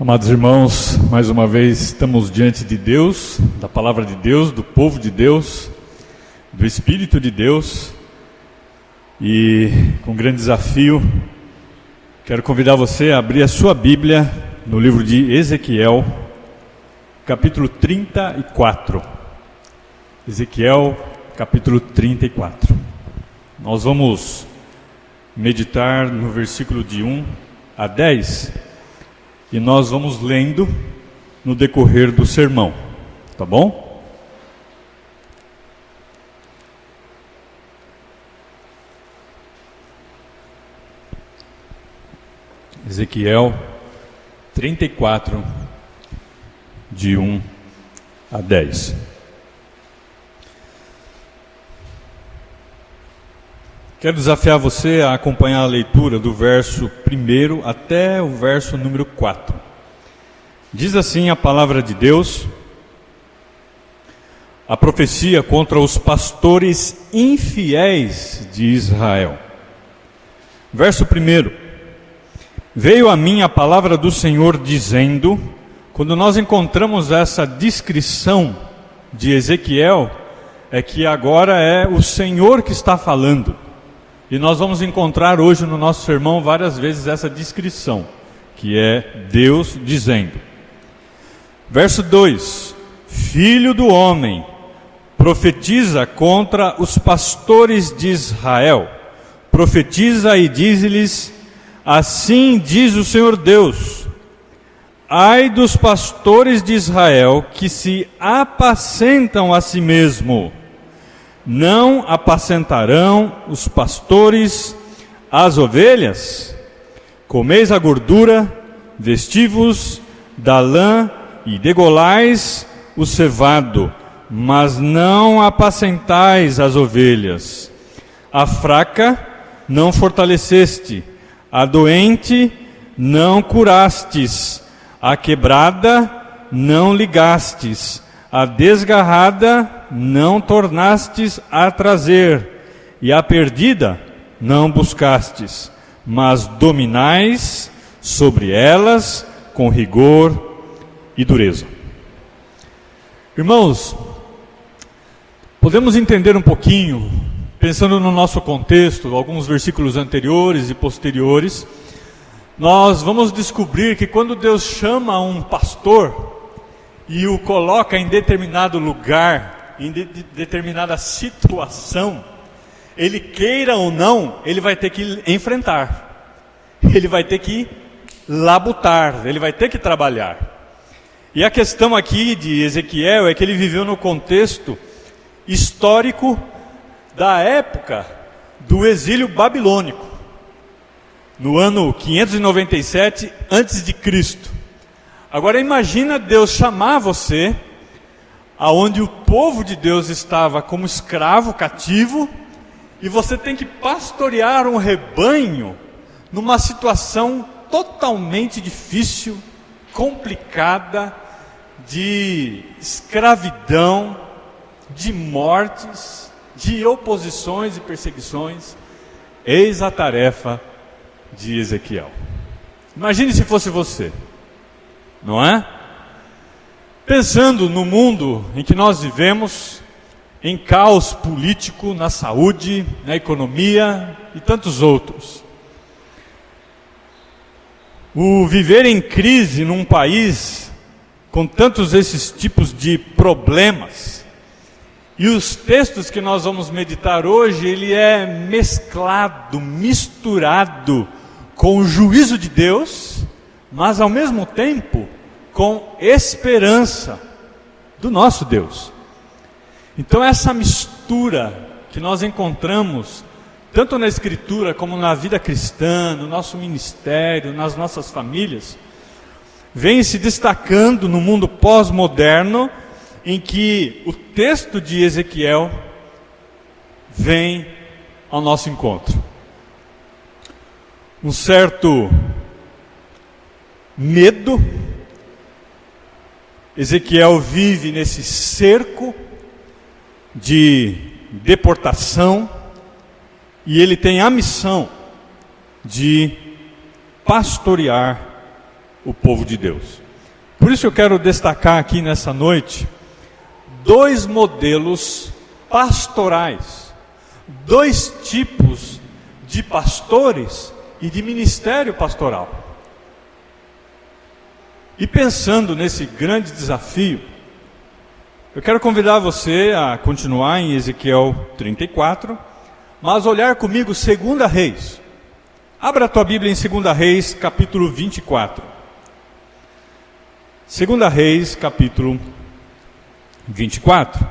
Amados irmãos, mais uma vez estamos diante de Deus, da palavra de Deus, do povo de Deus, do Espírito de Deus, e com um grande desafio, quero convidar você a abrir a sua Bíblia no livro de Ezequiel, capítulo 34. Ezequiel, capítulo 34. Nós vamos meditar no versículo de 1 a 10, e nós vamos lendo no decorrer do sermão, tá bom? Ezequiel 34, de 1 a 10. Quero desafiar você a acompanhar a leitura do verso 1 até o verso número 4. Diz assim a palavra de Deus: a profecia contra os pastores infiéis de Israel. Verso 1: veio a mim a palavra do Senhor dizendo. Quando nós encontramos essa descrição de Ezequiel, é que agora é o Senhor que está falando. E nós vamos encontrar hoje no nosso sermão várias vezes essa descrição, que é Deus dizendo. Verso 2: filho do homem, profetiza contra os pastores de Israel. Profetiza e diz-lhes: assim diz o Senhor Deus: ai dos pastores de Israel que se apacentam a si mesmo. Não apacentarão os pastores as ovelhas? Comeis a gordura, vestivos da lã e degolais o cevado, mas não apacentais as ovelhas. A fraca não fortaleceste, a doente não curastes, a quebrada não ligastes, a desgarrada não tornastes a trazer, e a perdida não buscastes, mas dominais sobre elas com rigor e dureza. Irmãos, podemos entender um pouquinho, pensando no nosso contexto, alguns versículos anteriores e posteriores, nós vamos descobrir que quando Deus chama um pastor e o coloca em determinado lugar, em determinada situação, ele queira ou não, ele vai ter que enfrentar, ele vai ter que labutar, ele vai ter que trabalhar. E a questão aqui de Ezequiel é que ele viveu no contexto histórico da época do exílio babilônico, no ano 597 a.C. Agora imagina Deus chamar você, aonde o povo de Deus estava como escravo, cativo, e você tem que pastorear um rebanho numa situação totalmente difícil, complicada, de escravidão, de mortes, de oposições e perseguições. Eis a tarefa de Ezequiel. Imagine se fosse você, não é? Pensando no mundo em que nós vivemos, em caos político, na saúde, na economia e tantos outros. O viver em crise num país com tantos esses tipos de problemas. E os textos que nós vamos meditar hoje, ele é mesclado, misturado com o juízo de Deus, mas ao mesmo tempo com esperança do nosso Deus. Então essa mistura que nós encontramos tanto na Escritura como na vida cristã, no nosso ministério, nas nossas famílias, vem se destacando no mundo pós-moderno, em que o texto de Ezequiel vem ao nosso encontro. Um certo medo. Ezequiel vive nesse cerco de deportação, e ele tem a missão de pastorear o povo de Deus. Por isso eu quero destacar aqui nessa noite 2 modelos pastorais, 2 tipos de pastores e de ministério pastoral. E pensando nesse grande desafio, eu quero convidar você a continuar em Ezequiel 34, mas olhar comigo 2 Reis. Abra a tua Bíblia em 2 Reis, capítulo 24. 2 Reis, capítulo 24.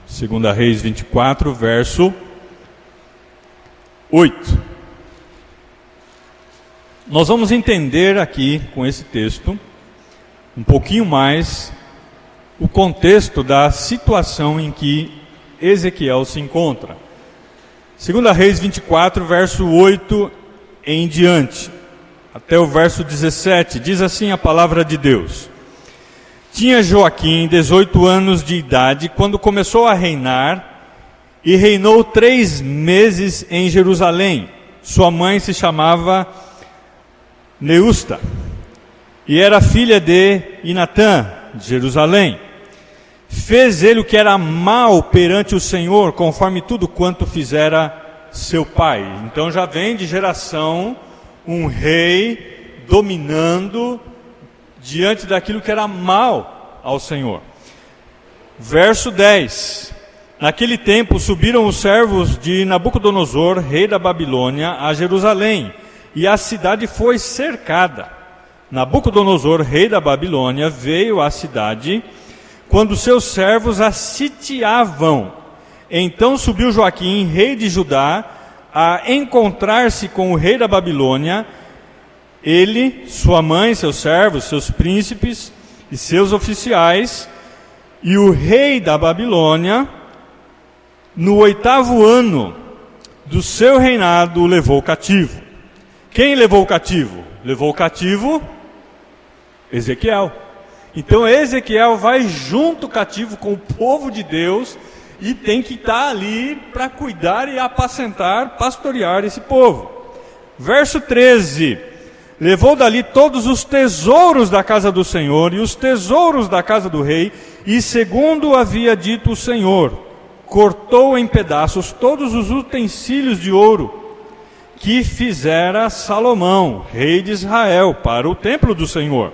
Segunda Reis 24, verso 8. Nós vamos entender aqui, com esse texto, um pouquinho mais o contexto da situação em que Ezequiel se encontra. 2 Reis 24, verso 8 em diante, até o verso 17, diz assim a palavra de Deus. Tinha Joaquim 18 anos de idade quando começou a reinar, e reinou 3 meses em Jerusalém. Sua mãe se chamava Neusta, e era filha de Inatã, de Jerusalém. Fez ele o que era mal perante o Senhor, conforme tudo quanto fizera seu pai. Então já vem de geração um rei dominando diante daquilo que era mal ao Senhor. Verso 10. Naquele tempo subiram os servos de Nabucodonosor, rei da Babilônia, a Jerusalém, e a cidade foi cercada. Nabucodonosor, rei da Babilônia, veio à cidade quando seus servos a sitiavam. Então subiu Joaquim, rei de Judá, a encontrar-se com o rei da Babilônia, ele, sua mãe, seus servos, seus príncipes e seus oficiais, e o rei da Babilônia, no 8º ano do seu reinado, o levou cativo. Quem levou cativo? Levou cativo Ezequiel. Então Ezequiel vai junto cativo com o povo de Deus e tem que estar ali para cuidar e apacentar, pastorear esse povo. Verso 13. Levou dali todos os tesouros da casa do Senhor e os tesouros da casa do rei, e segundo havia dito o Senhor, cortou em pedaços todos os utensílios de ouro que fizera Salomão, rei de Israel, para o templo do Senhor.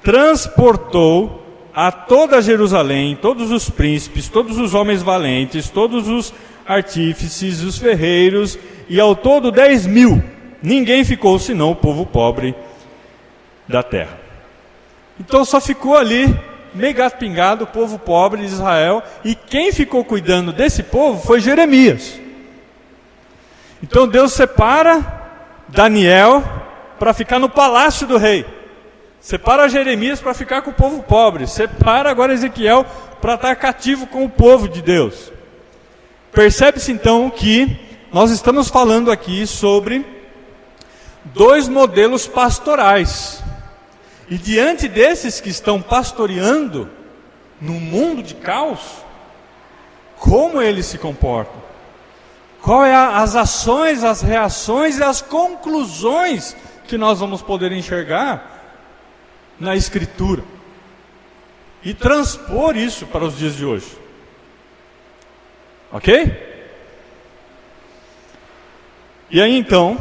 Transportou a toda Jerusalém, todos os príncipes, todos os homens valentes, todos os artífices, os ferreiros, e ao todo 10.000. Ninguém ficou senão o povo pobre da terra. Então só ficou ali, meio gato pingado, o povo pobre de Israel, e quem ficou cuidando desse povo foi Jeremias. Então Deus separa Daniel para ficar no palácio do rei. Separa Jeremias para ficar com o povo pobre. Separa agora Ezequiel para estar cativo com o povo de Deus. Percebe-se então que nós estamos falando aqui sobre 2 modelos pastorais. E diante desses que estão pastoreando no mundo de caos, como eles se comportam? Qual é as ações, as reações e as conclusões que nós vamos poder enxergar na Escritura e transpor isso para os dias de hoje. Ok? E aí então,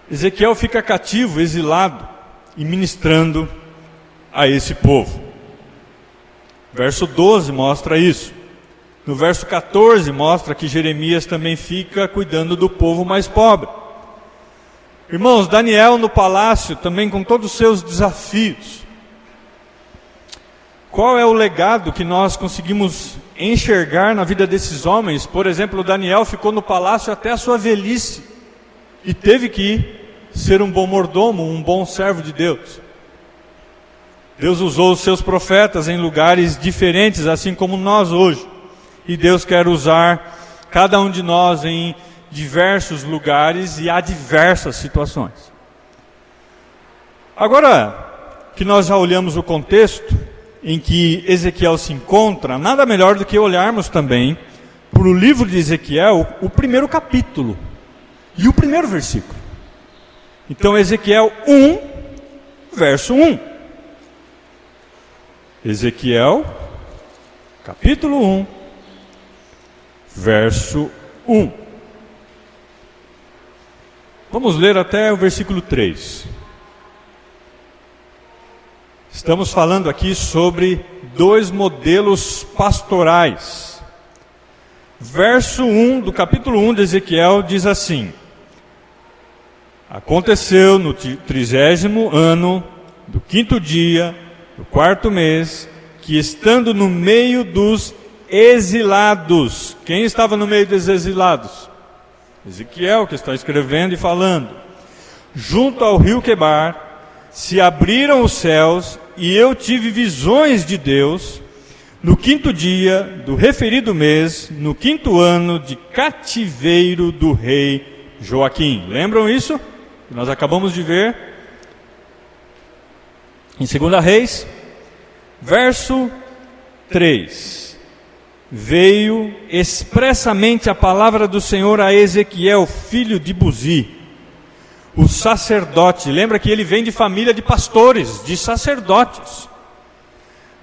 Ezequiel fica cativo, exilado e ministrando a esse povo. Verso 12 mostra isso. No verso 14 mostra que Jeremias também fica cuidando do povo mais pobre. Irmãos, Daniel no palácio também com todos os seus desafios. Qual é o legado que nós conseguimos enxergar na vida desses homens? Por exemplo, Daniel ficou no palácio até a sua velhice e teve que ser um bom mordomo, um bom servo de Deus. Deus usou os seus profetas em lugares diferentes, assim como nós hoje. E Deus quer usar cada um de nós em diversos lugares e há diversas situações. Agora que nós já olhamos o contexto, em que Ezequiel se encontra, nada melhor do que olharmos também para o livro de Ezequiel, o primeiro capítulo e o primeiro versículo. Então, Ezequiel 1, verso 1. Ezequiel, capítulo 1, verso 1. Vamos ler até o versículo 3. Estamos falando aqui sobre dois modelos pastorais. Verso 1 do capítulo 1 de Ezequiel diz assim: aconteceu no 30º ano, do 5º dia, do 4º mês, que estando no meio dos exilados. Quem estava no meio dos exilados? Ezequiel, que está escrevendo e falando. Junto ao rio Quebar, se abriram os céus, e eu tive visões de Deus, no 5º dia do referido mês, no 5º ano de cativeiro do rei Joaquim. Lembram isso? Nós acabamos de ver em 2 Reis, verso 3. Veio expressamente a palavra do Senhor a Ezequiel, filho de Buzi, o sacerdote. Lembra que ele vem de família de pastores, de sacerdotes,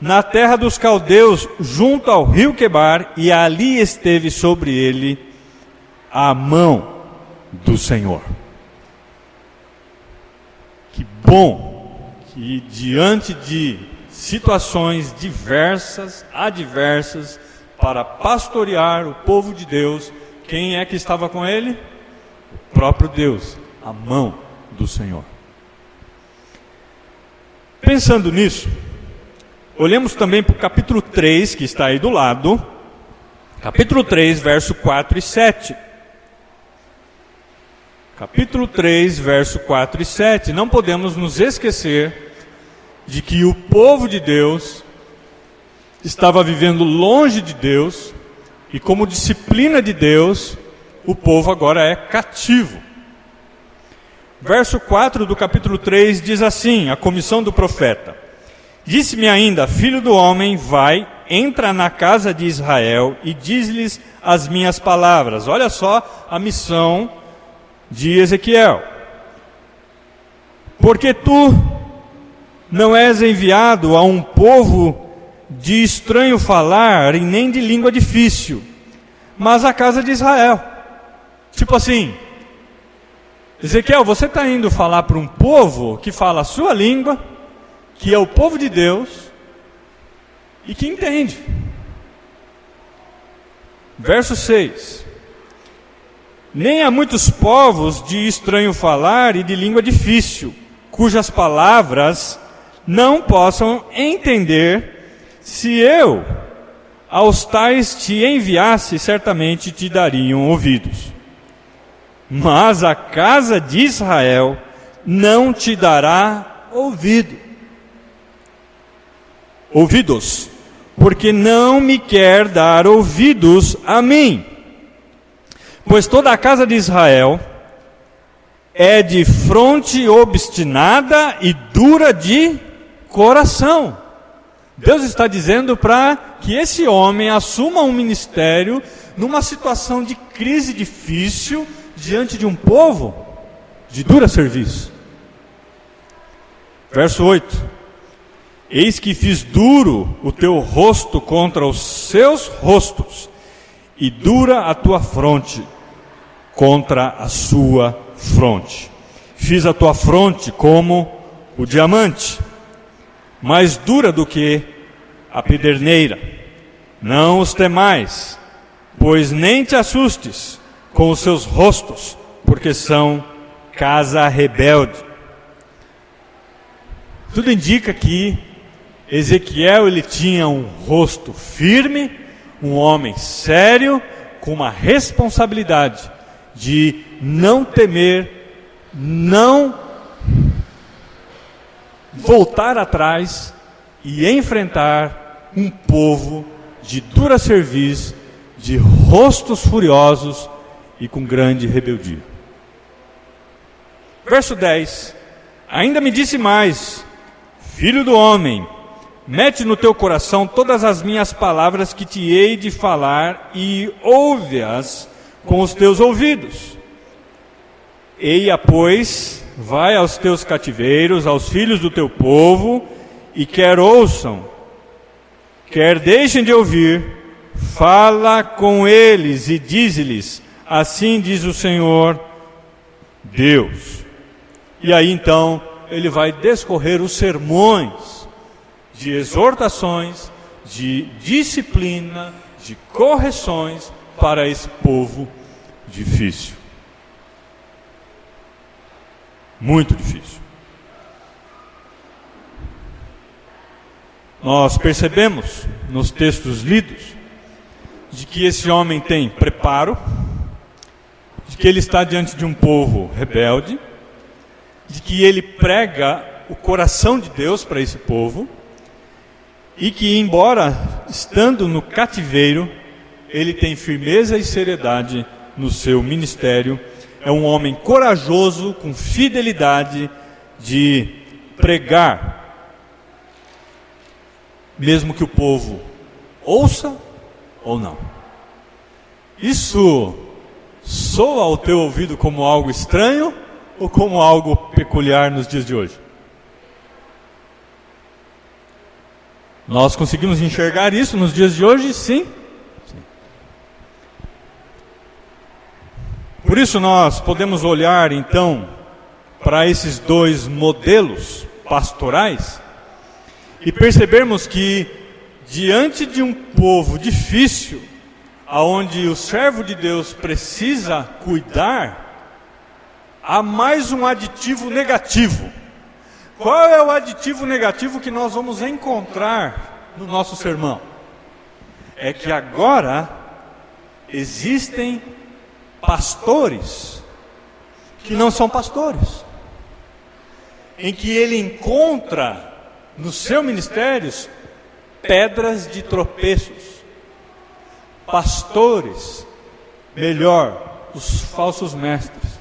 na terra dos caldeus, junto ao rio Quebar, e ali esteve sobre ele a mão do Senhor. Que bom que diante de situações diversas, adversas, para pastorear o povo de Deus, quem é que estava com ele? O próprio Deus, a mão do Senhor. Pensando nisso, olhemos também para o capítulo 3, que está aí do lado, capítulo 3, verso 4 e 7. Capítulo 3, verso 4 e 7. Não podemos nos esquecer de que o povo de Deus estava vivendo longe de Deus, e como disciplina de Deus, o povo agora é cativo. Verso 4 do capítulo 3 diz assim, a comissão do profeta: disse-me ainda, filho do homem, vai, entra na casa de Israel e diz-lhes as minhas palavras. Olha só a missão de Ezequiel. Porque tu não és enviado a um povo de estranho falar e nem de língua difícil, mas a casa de Israel. Tipo assim, Ezequiel, você está indo falar para um povo que fala a sua língua, que é o povo de Deus e que entende. Verso 6. Nem há muitos povos de estranho falar e de língua difícil, cujas palavras não possam entender. Se eu aos tais te enviasse, certamente te dariam ouvidos. Mas a casa de Israel não te dará ouvidos, porque não me quer dar ouvidos a mim. Pois toda a casa de Israel é de fronte obstinada e dura de coração. Deus está dizendo para que esse homem assuma um ministério numa situação de crise difícil, diante de um povo de dura serviço. Verso 8. Eis que fiz duro o teu rosto contra os seus rostos, e dura a tua fronte contra a sua fronte. Fiz a tua fronte como o diamante, mais dura do que a pederneira. Não os temais, pois nem te assustes com os seus rostos, porque são casa rebelde. Tudo indica que Ezequiel ele tinha um rosto firme, um homem sério, com uma responsabilidade de não temer, não voltar atrás e enfrentar um povo de dura cerviz, de rostos furiosos e com grande rebeldia. Verso 10. Ainda me disse mais: filho do homem, mete no teu coração todas as minhas palavras que te hei de falar e ouve-as com os teus ouvidos. Eia, pois, vai aos teus cativeiros, aos filhos do teu povo, e quer ouçam, quer deixem de ouvir, fala com eles e dize-lhes, assim diz o Senhor Deus. E aí então ele vai discorrer os sermões de exortações, de disciplina, de correções para esse povo difícil. Muito difícil. Nós percebemos nos textos lidos de que esse homem tem preparo, de que ele está diante de um povo rebelde, de que ele prega o coração de Deus para esse povo, e que, embora estando no cativeiro, ele tem firmeza e seriedade no seu ministério. É um homem corajoso, com fidelidade, de pregar, mesmo que o povo ouça ou não. Isso soa ao teu ouvido como algo estranho ou como algo peculiar nos dias de hoje? Nós conseguimos enxergar isso nos dias de hoje? Sim. Por isso nós podemos olhar então para esses dois modelos pastorais e percebermos que diante de um povo difícil, aonde o servo de Deus precisa cuidar, há mais um aditivo negativo. Qual é o aditivo negativo que nós vamos encontrar no nosso sermão? É que agora existem pastores que não são pastores, em que ele encontra nos seus ministérios pedras de tropeços. Pastores, melhor, os falsos mestres.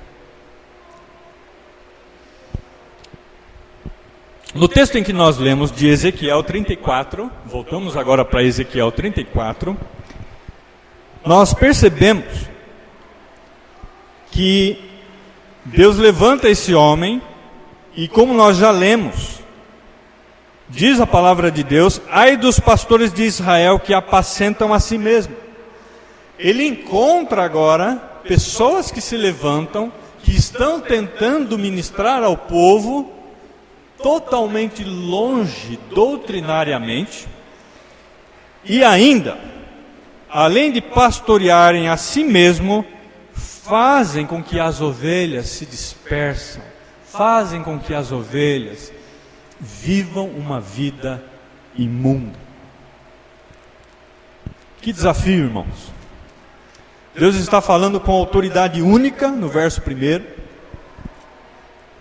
No texto em que nós lemos de Ezequiel 34, voltamos agora para Ezequiel 34, nós percebemos que Deus levanta esse homem, e como nós já lemos, diz a palavra de Deus, ai dos pastores de Israel que apacentam a si mesmo. Ele encontra agora pessoas que se levantam, que estão tentando ministrar ao povo, totalmente longe doutrinariamente, e ainda, além de pastorearem a si mesmo, fazem com que as ovelhas se dispersam, fazem com que as ovelhas vivam uma vida imunda. Que desafio, irmãos! Deus está falando com autoridade única no verso 1.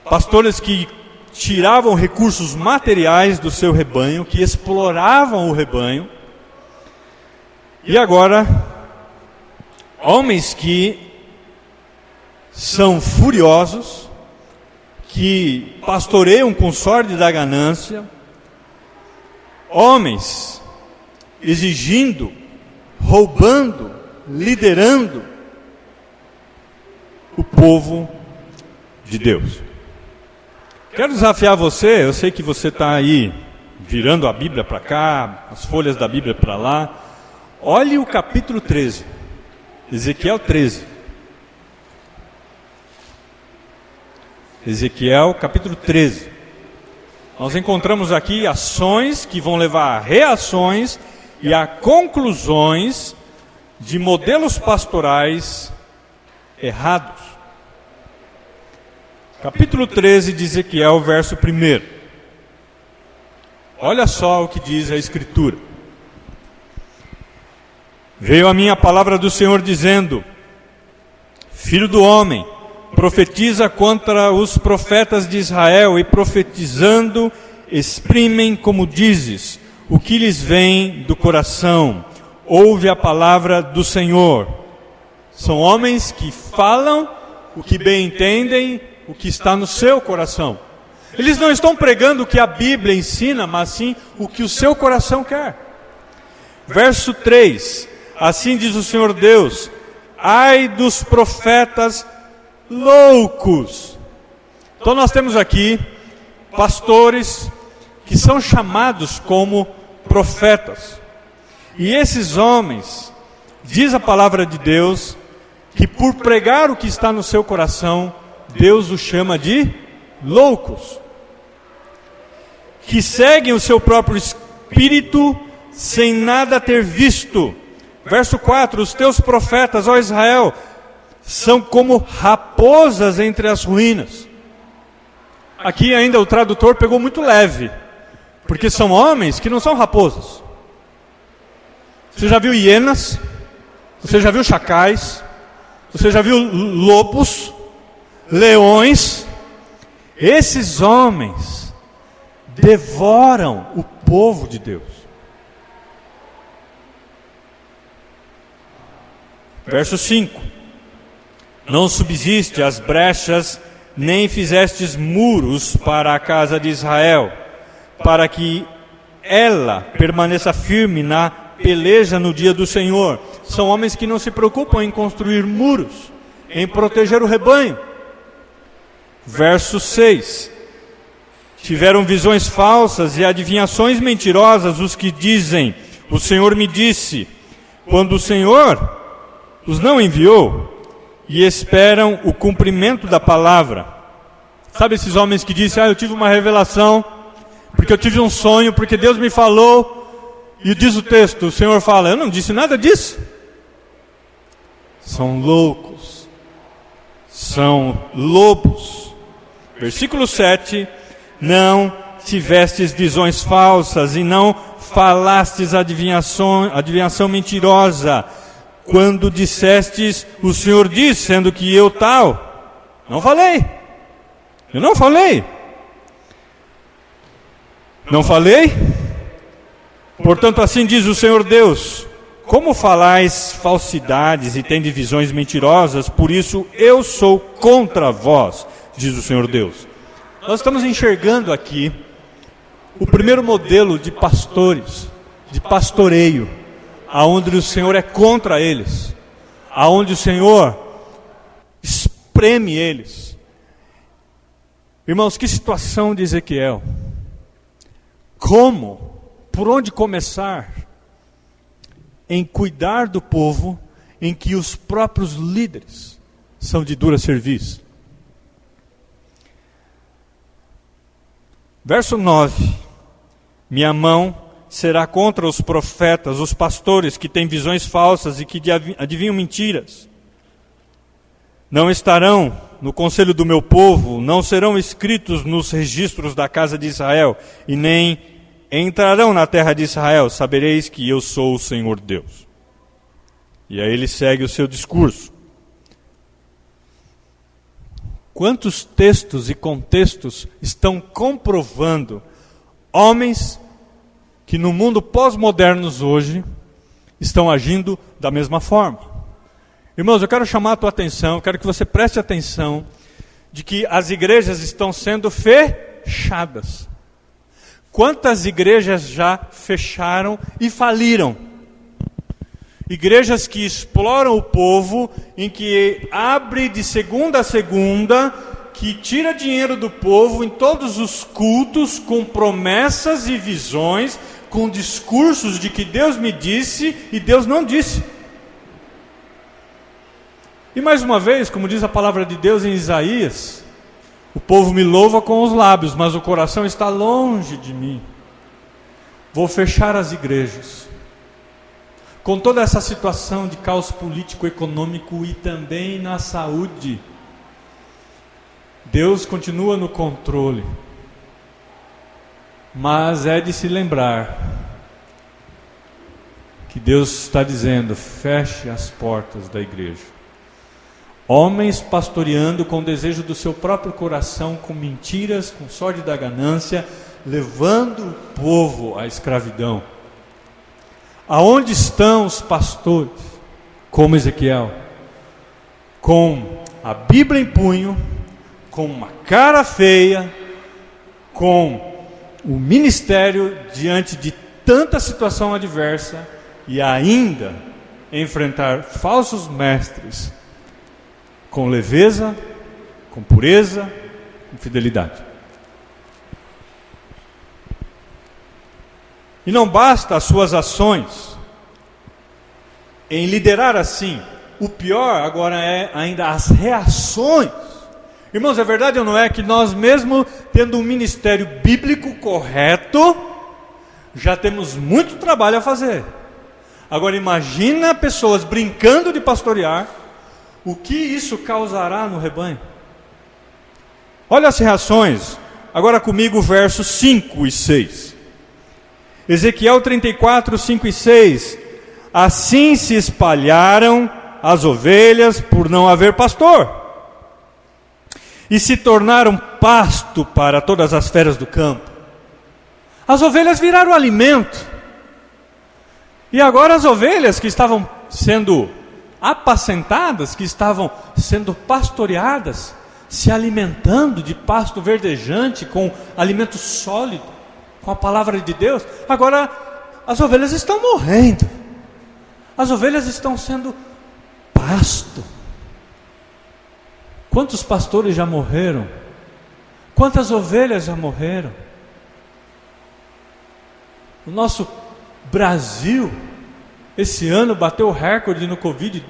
Pastores que tiravam recursos materiais do seu rebanho, que exploravam o rebanho, e agora, homens que são furiosos, que pastoreiam com sorte da ganância, homens exigindo, roubando, liderando o povo de Deus. Quero desafiar você, eu sei que você está aí virando a Bíblia para cá, as folhas da Bíblia para lá. Olhe o capítulo 13, Ezequiel 13. Ezequiel capítulo 13. Nós encontramos aqui ações que vão levar a reações e a conclusões de modelos pastorais errados. Capítulo 13 de Ezequiel, verso 1. Olha só o que diz a Escritura. Veio a mim a palavra do Senhor dizendo: Filho do homem, profetiza contra os profetas de Israel, e profetizando, exprimem como dizes, o que lhes vem do coração. Ouve a palavra do Senhor. São homens que falam o que bem entendem, o que está no seu coração. Eles não estão pregando o que a Bíblia ensina, mas sim o que o seu coração quer. Verso 3, assim diz o Senhor Deus: ai dos profetas loucos. Então nós temos aqui pastores que são chamados como profetas. E esses homens, diz a palavra de Deus, que por pregar o que está no seu coração, Deus os chama de loucos. Que seguem o seu próprio espírito sem nada ter visto. Verso 4, os teus profetas, ó Israel, são como raposas entre as ruínas. Aqui ainda o tradutor pegou muito leve, porque são homens que não são raposas. Você já viu hienas? Você já viu chacais? Você já viu lobos? Leões? Esses homens devoram o povo de Deus. Verso 5: não subsiste as brechas, nem fizestes muros para a casa de Israel, para que ela permaneça firme na peleja no dia do Senhor. São homens que não se preocupam em construir muros, em proteger o rebanho. Verso 6: tiveram visões falsas e adivinhações mentirosas os que dizem: o Senhor me disse, quando o Senhor os não enviou, e esperam o cumprimento da palavra. Sabe esses homens que dizem: eu tive uma revelação, porque eu tive um sonho, porque Deus me falou, e diz o texto, o Senhor fala: eu não disse nada disso. São loucos, são lobos. Versículo 7: não tivestes visões falsas, e não falastes adivinhação mentirosa, quando dissestes, o Senhor diz, sendo que eu tal. Não falei. Eu não falei. Não falei? Portanto, assim diz o Senhor Deus: como falais falsidades e tendes visões mentirosas, por isso eu sou contra vós, diz o Senhor Deus. Nós estamos enxergando aqui o primeiro modelo de pastores, de pastoreio, aonde o Senhor é contra eles, aonde o Senhor espreme eles. Irmãos, que situação de Ezequiel. Como? Por onde começar? Em cuidar do povo em que os próprios líderes são de dura serviço. Verso 9: minha mão será contra os profetas, os pastores que têm visões falsas e que adivinham mentiras. Não estarão no conselho do meu povo, não serão escritos nos registros da casa de Israel, e nem entrarão na terra de Israel. Sabereis que eu sou o Senhor Deus. E aí ele segue o seu discurso. Quantos textos e contextos estão comprovando homens que no mundo pós-modernos hoje estão agindo da mesma forma? Irmãos, eu quero chamar a tua atenção, quero que você preste atenção de que as igrejas estão sendo fechadas. Quantas igrejas já fecharam e faliram? Igrejas que exploram o povo, em que abre de segunda a segunda, que tira dinheiro do povo em todos os cultos, com promessas e visões, com discursos de que Deus me disse e Deus não disse. E mais uma vez, como diz a palavra de Deus em Isaías, o povo me louva com os lábios, mas o coração está longe de mim. Vou fechar as igrejas. Com toda essa situação de caos político, econômico e também na saúde, Deus continua no controle. Mas é de se lembrar que Deus está dizendo: feche as portas da igreja. Homens pastoreando com o desejo do seu próprio coração, com mentiras, com sorte da ganância, levando o povo à escravidão. Aonde estão os pastores, como Ezequiel? Com a Bíblia em punho, com uma cara feia, com o ministério diante de tanta situação adversa e ainda enfrentar falsos mestres com leveza, com pureza, com fidelidade. E não basta as suas ações em liderar assim. O pior agora é ainda as reações. Irmãos, é verdade ou não é que nós mesmo tendo um ministério bíblico correto, já temos muito trabalho a fazer. Agora imagina pessoas brincando de pastorear, o que isso causará no rebanho? Olha as reações, agora comigo versos 5 e 6. Ezequiel 34, 5 e 6. Assim se espalharam as ovelhas por não haver pastor, e se tornaram pasto para todas as feras do campo. As ovelhas viraram alimento. E agora as ovelhas que estavam sendo apacentadas, que estavam sendo pastoreadas, se alimentando de pasto verdejante, com alimento sólido, com a palavra de Deus, agora as ovelhas estão morrendo. As ovelhas estão sendo pasto. Quantos pastores já morreram? Quantas ovelhas já morreram? O nosso Brasil, esse ano, bateu o recorde no Covid,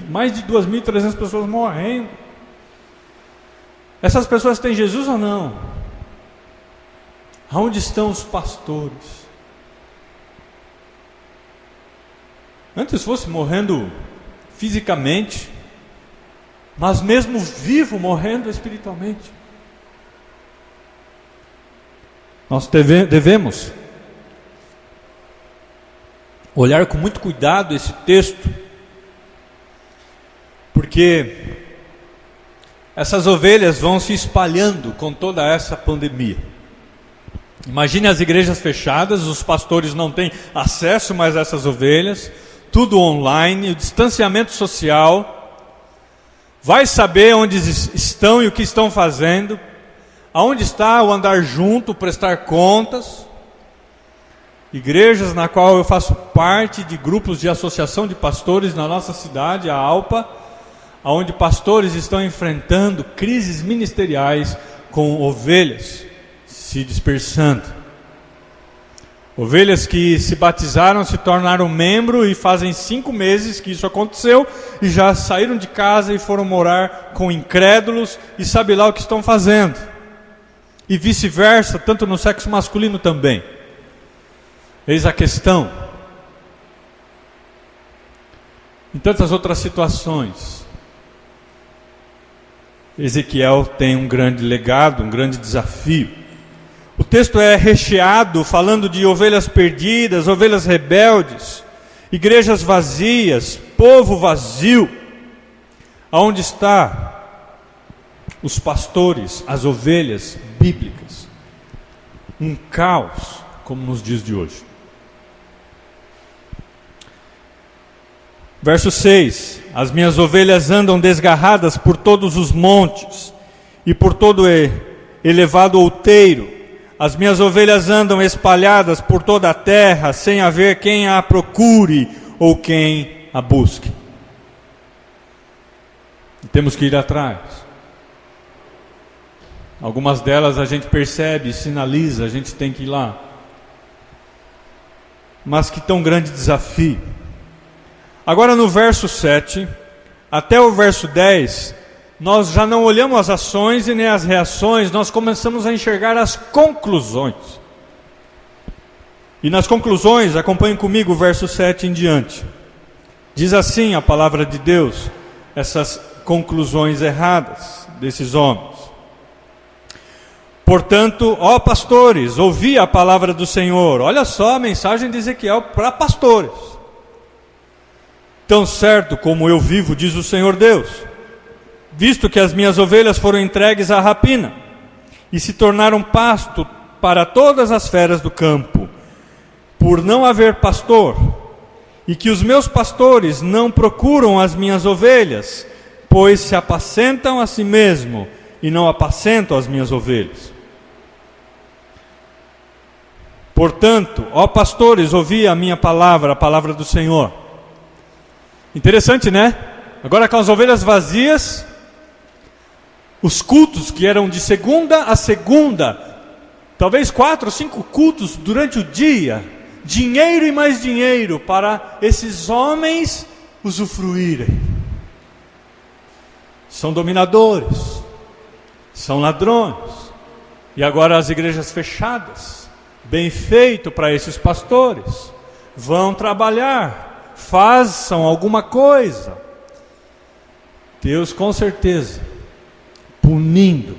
mais de 2.300 pessoas morrendo. Essas pessoas têm Jesus ou não? Aonde estão os pastores? Antes fosse morrendo fisicamente, mas mesmo vivo morrendo espiritualmente. Nós devemos olhar com muito cuidado esse texto, porque essas ovelhas vão se espalhando com toda essa pandemia. Imagine as igrejas fechadas, os pastores não têm acesso mais a essas ovelhas, tudo online, o distanciamento social. Vai saber onde estão e o que estão fazendo, aonde está o andar junto, prestar contas. Igrejas na qual eu faço parte de grupos de associação de pastores na nossa cidade, a ALPA, onde pastores estão enfrentando crises ministeriais com ovelhas se dispersando. Ovelhas que se batizaram, se tornaram membro e fazem 5 meses que isso aconteceu e já saíram de casa e foram morar com incrédulos e sabe lá o que estão fazendo. E vice-versa, tanto no sexo masculino também. Eis a questão. Em tantas outras situações, Ezequiel tem um grande legado, um grande desafio. O texto é recheado, falando de ovelhas perdidas, ovelhas rebeldes, igrejas vazias, povo vazio. Aonde está os pastores, as ovelhas bíblicas? Um caos, como nos dias de hoje. Verso 6: As minhas ovelhas andam desgarradas por todos os montes e por todo elevado outeiro. As minhas ovelhas andam espalhadas por toda a terra, sem haver quem a procure ou quem a busque. E temos que ir atrás. Algumas delas a gente percebe, sinaliza, a gente tem que ir lá. Mas que tão grande desafio. Agora no verso 7, até o verso 10, nós já não olhamos as ações e nem as reações, nós começamos a enxergar as conclusões. E nas conclusões, acompanhem comigo o verso 7 em diante. Diz assim a palavra de Deus, essas conclusões erradas desses homens. Portanto, ó pastores, ouvi a palavra do Senhor. Olha só a mensagem de Ezequiel para pastores. Tão certo como eu vivo, diz o Senhor Deus, visto que as minhas ovelhas foram entregues à rapina e se tornaram pasto para todas as feras do campo, por não haver pastor, e que os meus pastores não procuram as minhas ovelhas, pois se apacentam a si mesmo e não apacentam as minhas ovelhas. Portanto, ó pastores, ouvi a minha palavra, a palavra do Senhor. Interessante, né? Agora com as ovelhas vazias, os cultos que eram de segunda a segunda, talvez 4 ou 5 cultos durante o dia, dinheiro e mais dinheiro para esses homens usufruírem. São dominadores, são ladrões. E agora as igrejas fechadas, bem feito para esses pastores, vão trabalhar, façam alguma coisa. Deus com certeza punindo,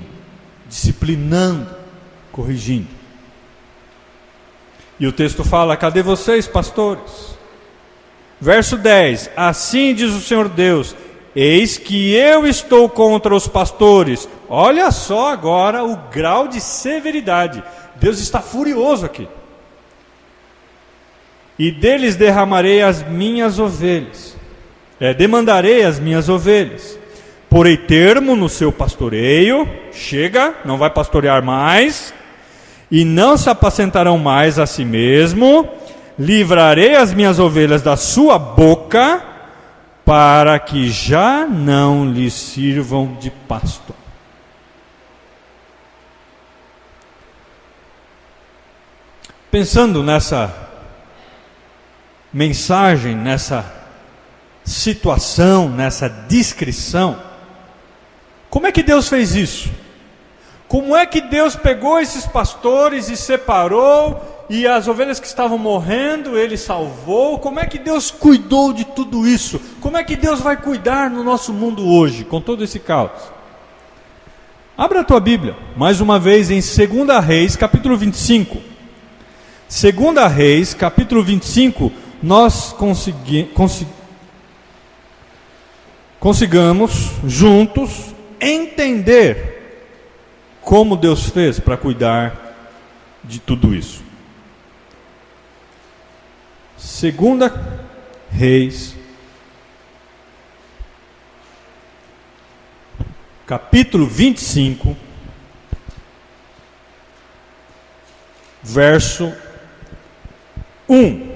disciplinando, corrigindo. E o texto fala: cadê vocês, pastores? Verso 10: assim diz o Senhor Deus: eis que eu estou contra os pastores. Olha só agora o grau de severidade. Deus está furioso aqui. E deles derramarei as minhas ovelhas. Demandarei as minhas ovelhas. Porei termo no seu pastoreio. Chega, não vai pastorear mais. E não se apacentarão mais a si mesmo. Livrarei as minhas ovelhas da sua boca, para que já não lhes sirvam de pasto. Pensando nessa mensagem, nessa situação, nessa descrição, como é que Deus fez isso? Como é que Deus pegou esses pastores e separou, e as ovelhas que estavam morrendo, Ele salvou? Como é que Deus cuidou de tudo isso? Como é que Deus vai cuidar no nosso mundo hoje, com todo esse caos? Abra a tua Bíblia, mais uma vez em 2 Reis, capítulo 25. 2 Reis, capítulo 25, nós consigamos juntos entender como Deus fez para cuidar de tudo isso. 2 Reis, capítulo 25, verso 1.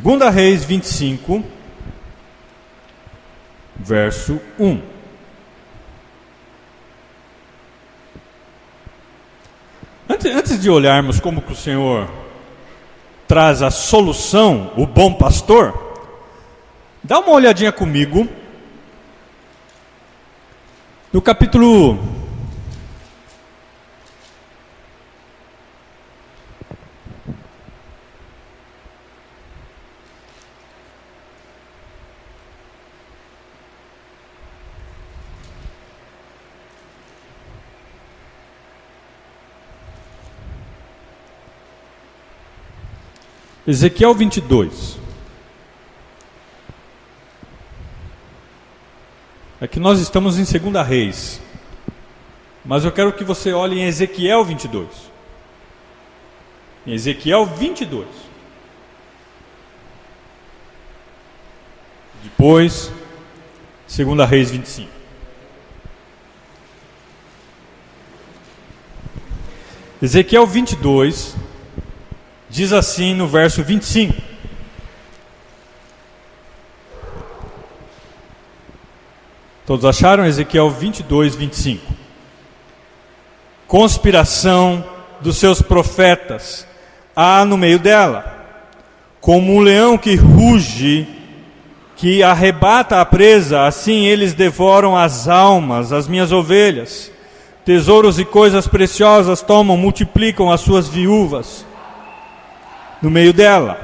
2 Reis 25, verso 1. Antes de olharmos como que o Senhor traz a solução, o bom pastor, dá uma olhadinha comigo no capítulo 22. É que nós estamos em 2 Reis, mas eu quero que você olhe em Ezequiel 22. Em Ezequiel 22. Depois, 2 Reis 25. Ezequiel 22 diz assim no verso 25: todos acharam? Ezequiel 22, 25. Conspiração dos seus profetas há no meio dela, como um leão que ruge, que arrebata a presa, assim eles devoram as almas, as minhas ovelhas. Tesouros e coisas preciosas tomam, multiplicam as suas viúvas no meio dela.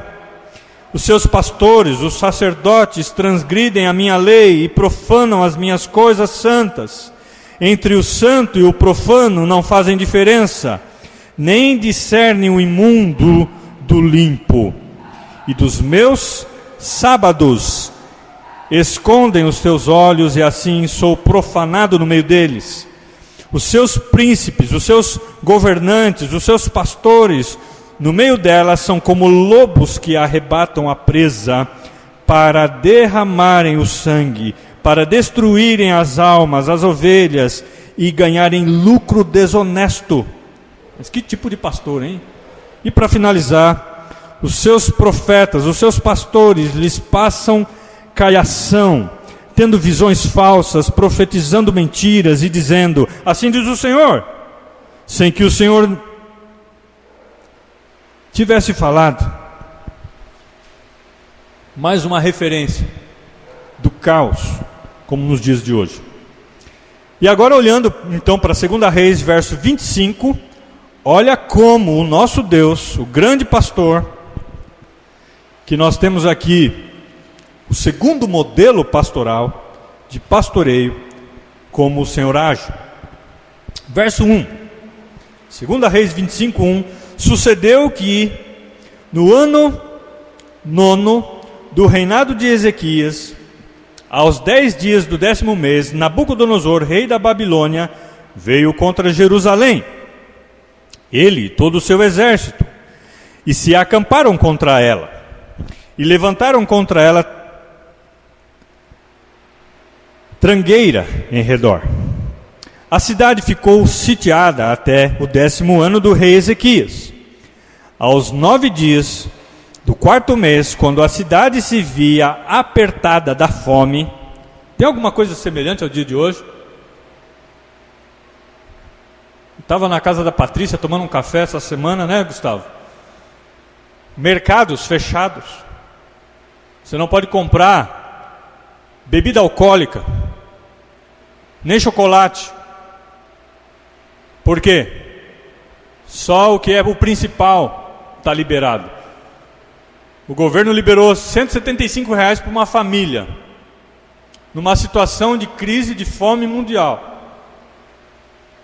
Os seus pastores, os sacerdotes, transgridem a minha lei e profanam as minhas coisas santas. Entre o santo e o profano não fazem diferença, nem discernem o imundo do limpo. E dos meus sábados escondem os teus olhos, e assim sou profanado no meio deles. Os seus príncipes, os seus governantes, os seus pastores, no meio delas são como lobos que arrebatam a presa para derramarem o sangue, para destruírem as almas, as ovelhas e ganharem lucro desonesto. Mas que tipo de pastor, hein? E para finalizar, os seus profetas, os seus pastores lhes passam caiação, tendo visões falsas, profetizando mentiras e dizendo: assim diz o Senhor, sem que o Senhor tivesse falado. Mais uma referência do caos, como nos dias de hoje. E agora olhando então para 2 Reis, verso 25, olha como o nosso Deus, o grande pastor, que nós temos aqui, o segundo modelo pastoral, de pastoreio, como o Senhor age. Verso 1, 2 Reis 25, 1, sucedeu que no ano 9 do reinado de Ezequias, aos 10 dias do 10º mês, Nabucodonosor, rei da Babilônia, veio contra Jerusalém, ele e todo o seu exército, e se acamparam contra ela, e levantaram contra ela trangueira em redor. A cidade ficou sitiada até o 10º ano do rei Ezequias. Aos 9 dias do 4º mês, quando a cidade se via apertada da fome. Tem alguma coisa semelhante ao dia de hoje? Estava na casa da Patrícia tomando um café essa semana, né, Gustavo? Mercados fechados. Você não pode comprar bebida alcoólica, nem chocolate. Por quê? Só o que é o principal está liberado. O governo liberou R$175 para uma família, numa situação de crise de fome mundial.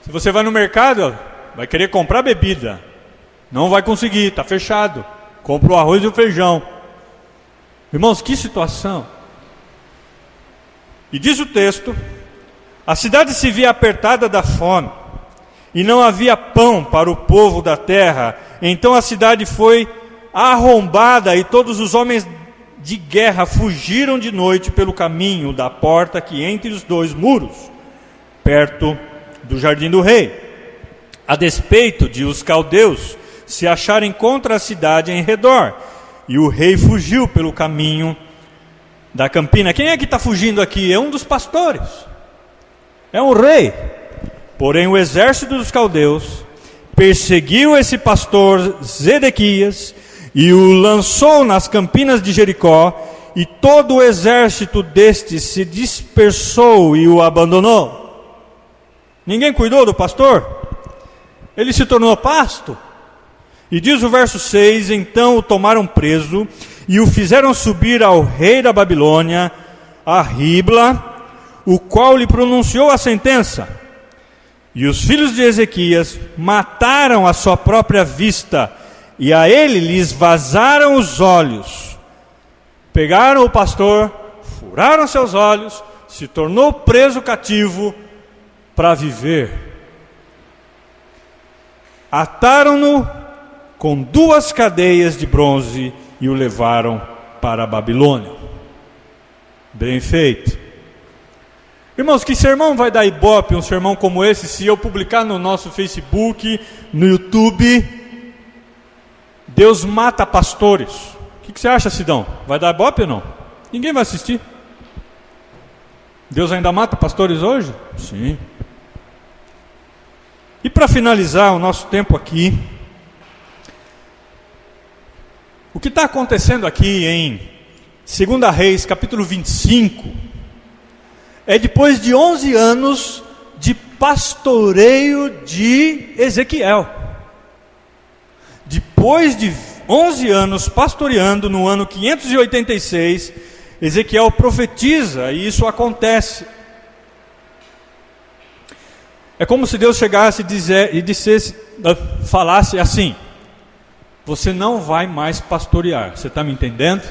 Se você vai no mercado, vai querer comprar bebida, não vai conseguir, está fechado. Compra o arroz e o feijão. Irmãos, que situação! E diz o texto: a cidade se via apertada da fome, e não havia pão para o povo da terra. Então a cidade foi arrombada, e todos os homens de guerra fugiram de noite pelo caminho da porta que entre os dois muros, perto do jardim do rei, a despeito de os caldeus se acharem contra a cidade em redor. E o rei fugiu pelo caminho da campina. Quem é que está fugindo aqui? É um dos pastores, é um rei. Porém o exército dos caldeus perseguiu esse pastor Zedequias e o lançou nas campinas de Jericó, e todo o exército deste se dispersou e o abandonou. Ninguém cuidou do pastor? Ele se tornou pasto. E diz o verso 6, então o tomaram preso e o fizeram subir ao rei da Babilônia, a Ribla, o qual lhe pronunciou a sentença. E os filhos de Ezequias mataram à sua própria vista, e a ele lhes vazaram os olhos. Pegaram o pastor, furaram seus olhos, se tornou preso cativo para viver. Ataram-no com 2 cadeias de bronze e o levaram para a Babilônia. Bem feito. Irmãos, que sermão vai dar ibope um sermão como esse, se eu publicar no nosso Facebook, no YouTube? Deus mata pastores. O que você acha, Sidão? Vai dar ibope ou não? Ninguém vai assistir. Deus ainda mata pastores hoje? Sim. E para finalizar o nosso tempo aqui, o que está acontecendo aqui em 2 Reis, capítulo 25, é depois de 11 anos de pastoreio de Ezequiel. Depois de 11 anos pastoreando, no ano 586, Ezequiel profetiza, e isso acontece. É como se Deus chegasse e dissesse, falasse assim: você não vai mais pastorear, você está me entendendo?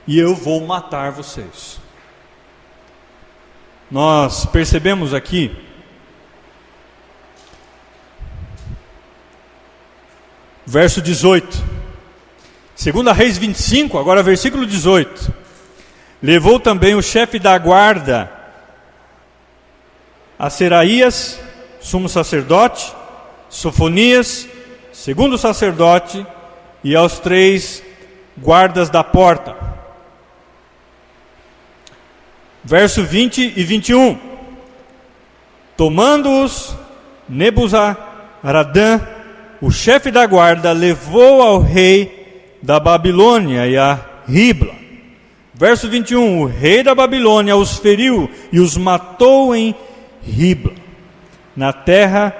E eu vou matar vocês. Nós percebemos aqui verso 18, 2 Reis 25, agora versículo 18. Levou também o chefe da guarda a Seraías, sumo sacerdote, Sofonias, segundo sacerdote, e aos 3 guardas da porta. Verso 20 e 21. Tomando-os, Nebuzaradã, o chefe da guarda, levou ao rei da Babilônia e a Ribla. Verso 21. O rei da Babilônia os feriu e os matou em Ribla, na terra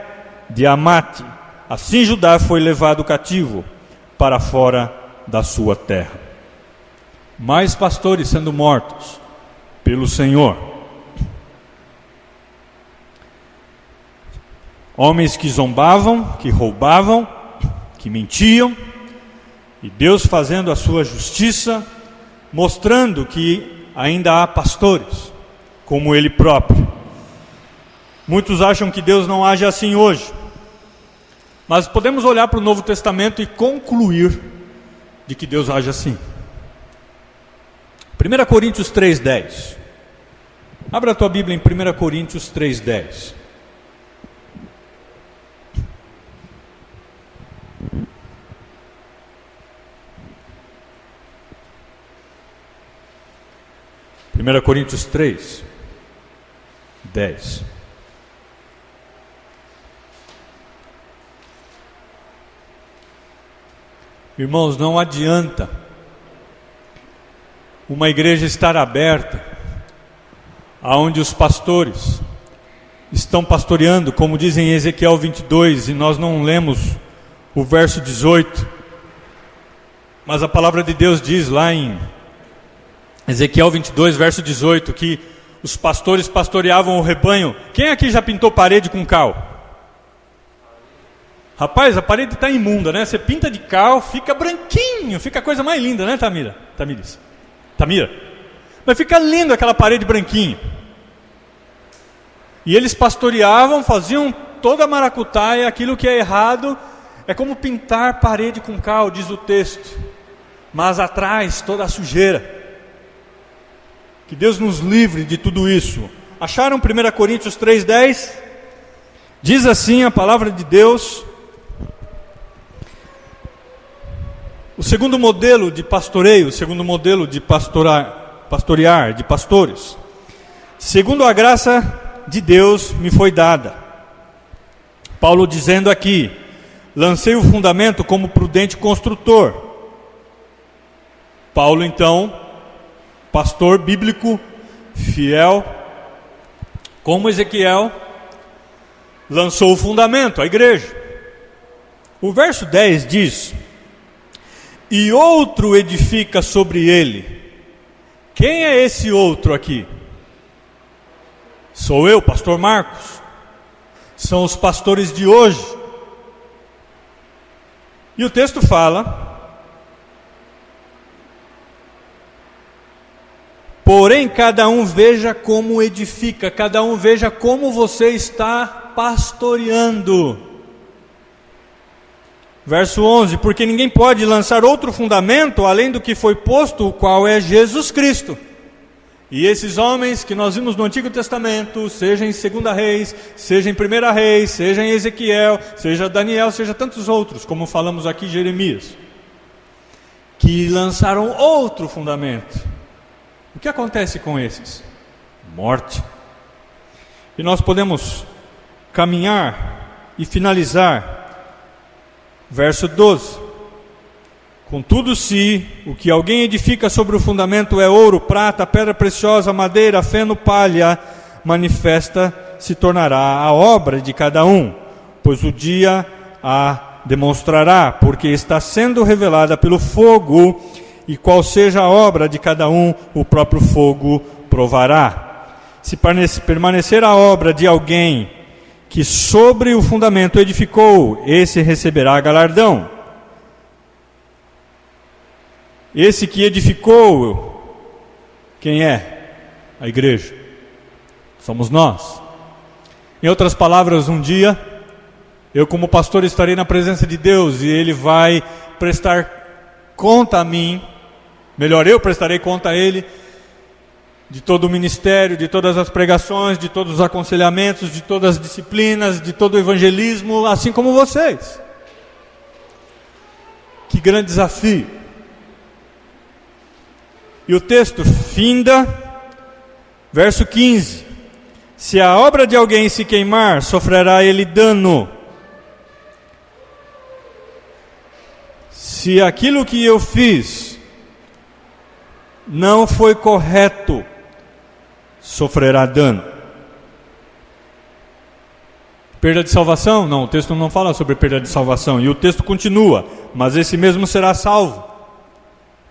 de Amate. Assim Judá foi levado cativo para fora da sua terra. Mais pastores sendo mortos pelo Senhor. Homens que zombavam, que roubavam, que mentiam, e Deus fazendo a sua justiça, mostrando que ainda há pastores, como Ele próprio. Muitos acham que Deus não age assim hoje, mas podemos olhar para o Novo Testamento e concluir de que Deus age assim. 1 Coríntios 3,10. Abra a tua Bíblia em 1 Coríntios 3,10. Primeira Coríntios 3, 10. Irmãos, não adianta uma igreja estar aberta, aonde os pastores estão pastoreando, como dizem em Ezequiel 22, e nós não lemos o verso 18, mas a palavra de Deus diz lá em Ezequiel 22, verso 18, que os pastores pastoreavam o rebanho. Quem aqui já pintou parede com cal? Rapaz, a parede está imunda, né? Você pinta de cal, fica branquinho, fica a coisa mais linda, né, Tamira? Tamira? Mas fica lindo aquela parede branquinha. E eles pastoreavam, faziam toda a maracutaia, aquilo que é errado, é como pintar parede com cal, diz o texto. Mas atrás, toda a sujeira. Que Deus nos livre de tudo isso. Acharam 1 Coríntios 3,10? Diz assim a palavra de Deus. O segundo modelo de pastoreio, o segundo modelo de pastorear, de pastores. Segundo a graça de Deus me foi dada. Paulo dizendo aqui: lancei o fundamento como prudente construtor. Paulo então, pastor bíblico, fiel, como Ezequiel, lançou o fundamento, a igreja. O verso 10 diz: e outro edifica sobre ele. Quem é esse outro aqui? Sou eu, pastor Marcos. São os pastores de hoje. E o texto fala: porém cada um veja como edifica, cada um veja como você está pastoreando. Verso 11: porque ninguém pode lançar outro fundamento além do que foi posto, o qual é Jesus Cristo. E esses homens que nós vimos no Antigo Testamento, seja em 2 Reis, seja em 1 Reis, seja em Ezequiel, seja Daniel, seja tantos outros, como falamos aqui, Jeremias, que lançaram outro fundamento. O que acontece com esses? Morte. E nós podemos caminhar e finalizar. Verso 12: contudo, se o que alguém edifica sobre o fundamento é ouro, prata, pedra preciosa, madeira, feno, palha, manifesta se tornará a obra de cada um, pois o dia a demonstrará, porque está sendo revelada pelo fogo, e qual seja a obra de cada um, o próprio fogo provará. Se permanecer a obra de alguém que sobre o fundamento edificou, esse receberá galardão. Esse que edificou, quem é? A igreja. Somos nós. Em outras palavras, um dia, eu como pastor estarei na presença de Deus e Ele vai prestar conta a mim, melhor, eu prestarei conta a Ele, de todo o ministério, de todas as pregações, de todos os aconselhamentos, de todas as disciplinas, de todo o evangelismo, assim como vocês. Que grande desafio. E o texto finda, verso 15: se a obra de alguém se queimar, sofrerá ele dano. Se aquilo que eu fiz não foi correto, sofrerá dano. Perda de salvação? Não, o texto não fala sobre perda de salvação. E o texto continua: mas esse mesmo será salvo.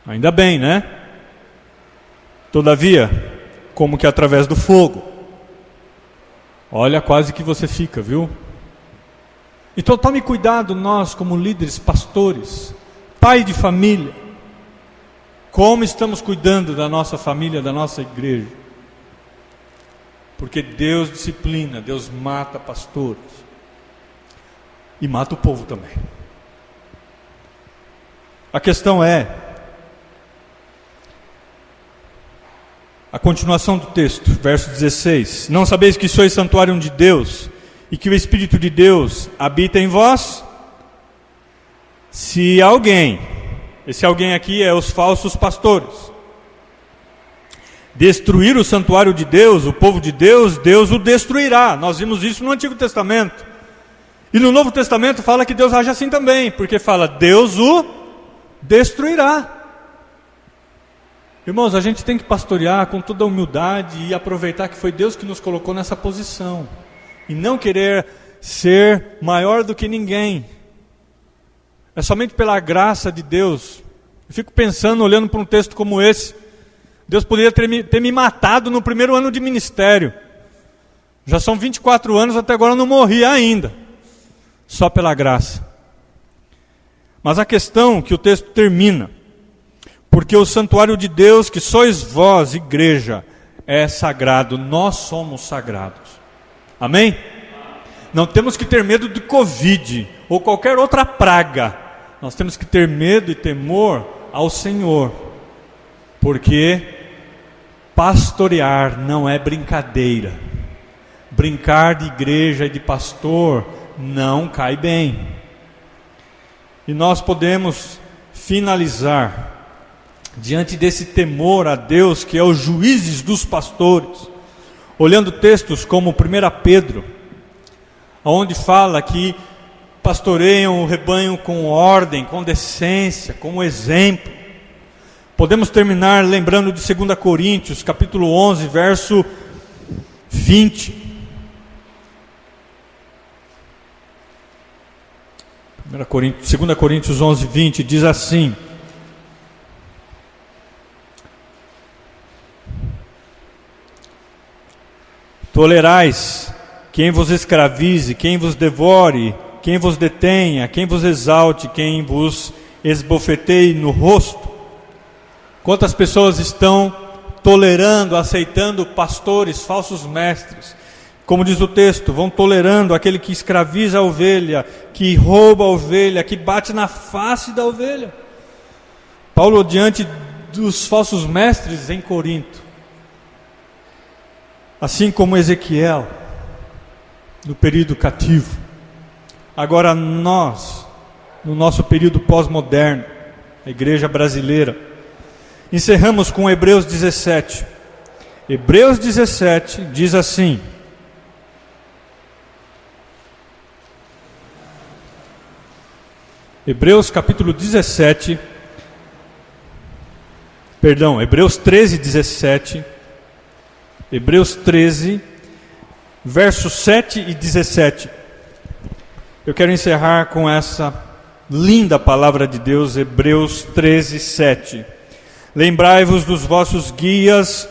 Ainda bem, né? Todavia, como que através do fogo. Olha, quase que você fica, viu? Então tome cuidado, nós como líderes, pastores, pai de família, como estamos cuidando da nossa família, da nossa igreja. Porque Deus disciplina, Deus mata pastores. E mata o povo também. A questão é, a continuação do texto, verso 16: não sabeis que sois santuário de Deus, e que o Espírito de Deus habita em vós? Se alguém, esse alguém aqui é os falsos pastores, destruir o santuário de Deus, o povo de Deus, Deus o destruirá. Nós vimos isso no Antigo Testamento. E no Novo Testamento fala que Deus age assim também, porque fala, Deus o destruirá. Irmãos, a gente tem que pastorear com toda a humildade e aproveitar que foi Deus que nos colocou nessa posição. E não querer ser maior do que ninguém. É somente pela graça de Deus. Eu fico pensando, olhando para um texto como esse, Deus poderia ter me matado no primeiro ano de ministério. Já são 24 anos, até agora eu não morri ainda. Só pela graça. Mas a questão que o texto termina: porque o santuário de Deus, que sois vós, igreja, é sagrado. Nós somos sagrados. Amém? Não temos que ter medo de Covid ou qualquer outra praga. Nós temos que ter medo e temor ao Senhor. Porque pastorear não é brincadeira. Brincar de igreja e de pastor não cai bem. E nós podemos finalizar diante desse temor a Deus, que é os juízes dos pastores, olhando textos como 1 Pedro, onde fala que pastoreiam o rebanho com ordem, com decência, com exemplo. Podemos terminar lembrando de 2 Coríntios, capítulo 11, verso 20. 2 Coríntios 11, 20, diz assim: tolerais quem vos escravize, quem vos devore, quem vos detenha, quem vos exalte, quem vos esbofeteie no rosto. Quantas pessoas estão tolerando, aceitando pastores, falsos mestres? Como diz o texto, vão tolerando aquele que escraviza a ovelha, que rouba a ovelha, que bate na face da ovelha. Paulo, diante dos falsos mestres em Corinto, assim como Ezequiel, no período cativo, agora nós, no nosso período pós-moderno, a igreja brasileira, encerramos com Hebreus 17. Hebreus 17 diz assim: Hebreus 13, 17, Hebreus 13, versos 7 e 17. Eu quero encerrar com essa linda palavra de Deus, Hebreus 13, 7. Lembrai-vos dos vossos guias,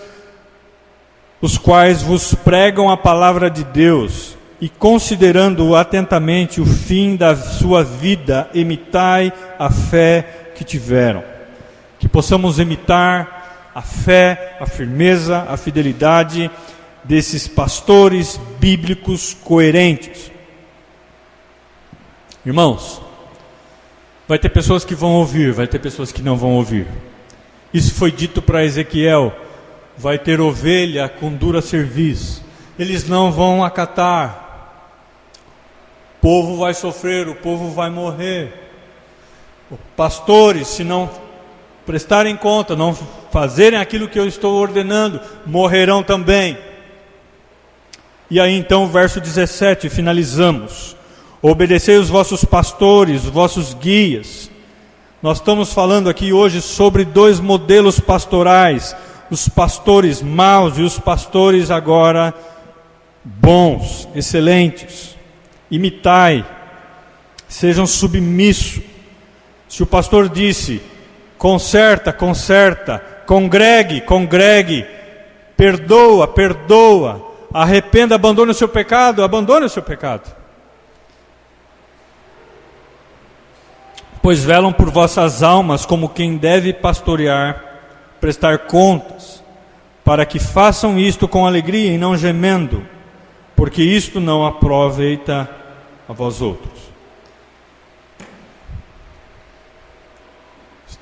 os quais vos pregam a palavra de Deus, e considerando atentamente o fim da sua vida, imitai a fé que tiveram. Que possamos imitar a fé, a firmeza, a fidelidade desses pastores bíblicos coerentes. Irmãos, vai ter pessoas que vão ouvir, vai ter pessoas que não vão ouvir. Isso foi dito para Ezequiel vai ter ovelha com dura cerviz. Eles não vão acatar. O povo vai sofrer, o povo vai morrer. Os pastores, se não prestarem conta, não fazerem aquilo que eu estou ordenando, morrerão também. E aí então o verso 17, finalizamos. Obedecei os vossos pastores, os vossos guias. Nós estamos falando aqui hoje sobre dois modelos pastorais, os pastores maus e os pastores agora bons, excelentes. Imitai, sejam submissos. Se o pastor disse, conserta, conserta, congregue, congregue, perdoa, perdoa, arrependa, abandone o seu pecado, abandone o seu pecado. Pois velam por vossas almas como quem deve pastorear, prestar contas, para que façam isto com alegria e não gemendo, porque isto não aproveita a vós outros.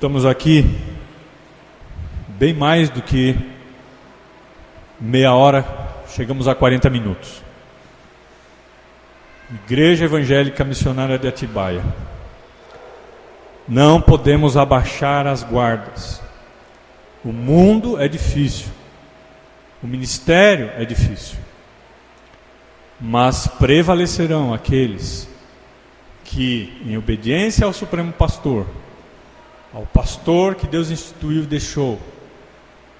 Estamos aqui bem mais do que meia hora, chegamos a 40 minutos. Igreja Evangélica Missionária de Atibaia. Não podemos abaixar as guardas. O mundo é difícil, o ministério é difícil, mas prevalecerão aqueles que, em obediência ao Supremo Pastor, ao pastor que Deus instituiu e deixou,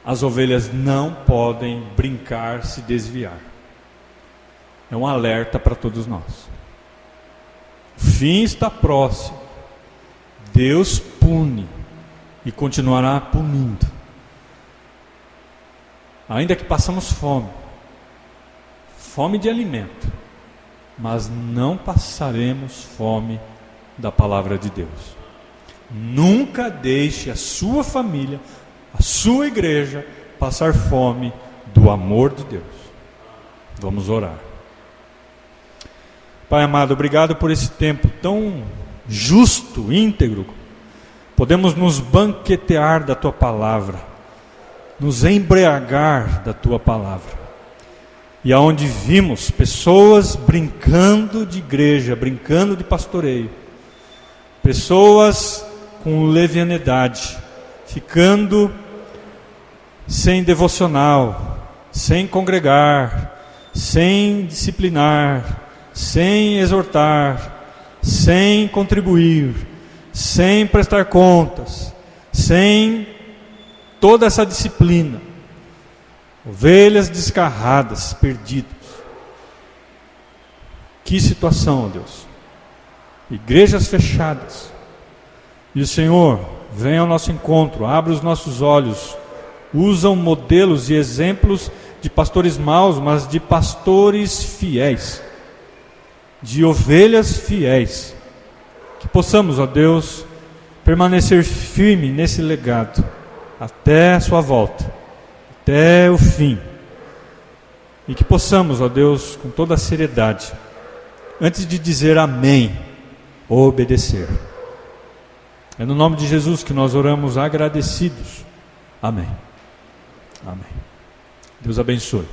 as ovelhas não podem brincar, se desviar. É um alerta para todos nós. O fim está próximo. Deus pune e continuará punindo. Ainda que passamos fome, fome de alimento, mas não passaremos fome da palavra de Deus. Nunca deixe a sua família, a sua igreja, passar fome do amor de Deus. Vamos orar. Pai amado, obrigado por esse tempo tão justo, íntegro. Podemos nos banquetear da Tua palavra, nos embriagar da Tua palavra. E aonde vimos pessoas brincando de igreja, brincando de pastoreio, pessoas com levianidade, ficando sem devocional, sem congregar, sem disciplinar, sem exortar, sem contribuir, sem prestar contas, sem toda essa disciplina. Ovelhas desgarradas, perdidas. Que situação, ó Deus. Igrejas fechadas. E o Senhor vem ao nosso encontro, abre os nossos olhos, usam modelos e exemplos de pastores maus, mas de pastores fiéis, de ovelhas fiéis. Que possamos, ó Deus, permanecer firme nesse legado, até a sua volta, até o fim. E que possamos, ó Deus, com toda a seriedade, antes de dizer amém, obedecer. É no nome de Jesus que nós oramos agradecidos. Amém. Amém. Deus abençoe.